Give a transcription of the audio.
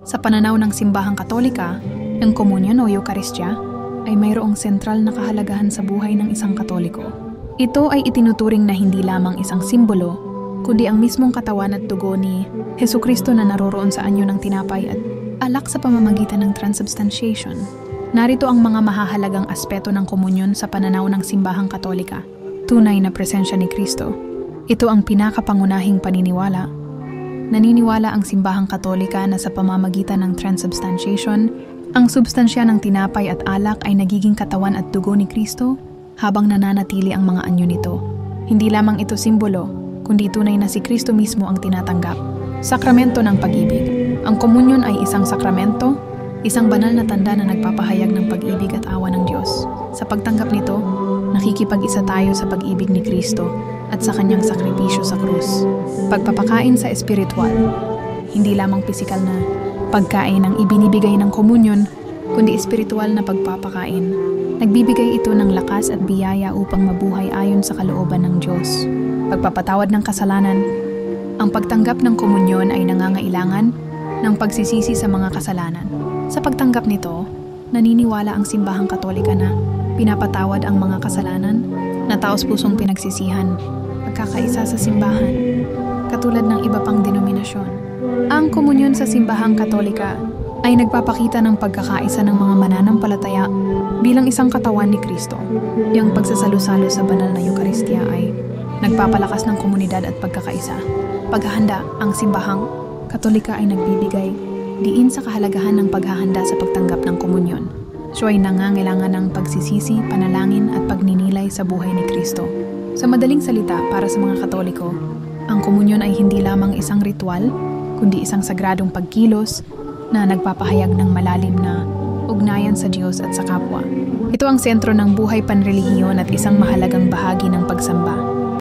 Sa pananaw ng simbahang Katolika, ang komunyon o Eukaristya ay mayroong sentral na kahalagahan sa buhay ng isang Katoliko. Ito ay itinuturing na hindi lamang isang simbolo, kundi ang mismong katawan at dugo ni Hesukristo na naroroon sa anyo ng tinapay at alak sa pamamagitan ng transubstantiation. Narito ang mga mahahalagang aspeto ng komunyon sa pananaw ng simbahang Katolika. Tunay na presensya ni Kristo. Ito ang pinakapangunahing paniniwala. Naniniwala ang simbahang Katolika na sa pamamagitan ng transubstantiation, ang substansya ng tinapay at alak ay nagiging katawan at dugo ni Kristo habang nananatili ang mga anyo nito. Hindi lamang ito simbolo, kundi tunay na si Kristo mismo ang tinatanggap. Sakramento ng pag-ibig. Ang komunyon ay isang sakramento, isang banal na tanda na nagpapahayag ng pag-ibig at awa ng Diyos. Sa pagtanggap nito, nakikipag-isa tayo sa pag-ibig ni Kristo at sa kanyang sakripisyo sa krus. Pagpapakain sa espiritual. Hindi lamang pisikal na pagkain ang ibinibigay ng komunyon, kundi espiritual na pagpapakain. Nagbibigay ito ng lakas at biyaya upang mabuhay ayon sa kalooban ng Diyos. Pagpapatawad ng kasalanan. Ang pagtanggap ng komunyon ay nangangailangan ng pagsisisi sa mga kasalanan. Sa pagtanggap nito, naniniwala ang simbahang Katolika na pinapatawad ang mga kasalanan na taos-pusong pinagsisihan, pagkakaisa sa simbahan, katulad ng iba pang denominasyon. Ang komunyon sa simbahang Katolika ay nagpapakita ng pagkakaisa ng mga mananampalataya bilang isang katawan ni Kristo. Yung pagsasalo-salo sa banal na Eukaristya ay nagpapalakas ng komunidad at pagkakaisa. Paghahanda, ang simbahang Katolika ay nagbibigay diin sa kahalagahan ng paghahanda sa pagtanggap ng komunyon. Siya ay nangangailangan ng pagsisisi, panalangin at pagninilay sa buhay ni Kristo. Sa madaling salita, para sa mga Katoliko, ang komunyon ay hindi lamang isang ritual, kundi isang sagradong pagkilos na nagpapahayag ng malalim na ugnayan sa Diyos at sa kapwa. Ito ang sentro ng buhay panrelihiyon at isang mahalagang bahagi ng pagsamba.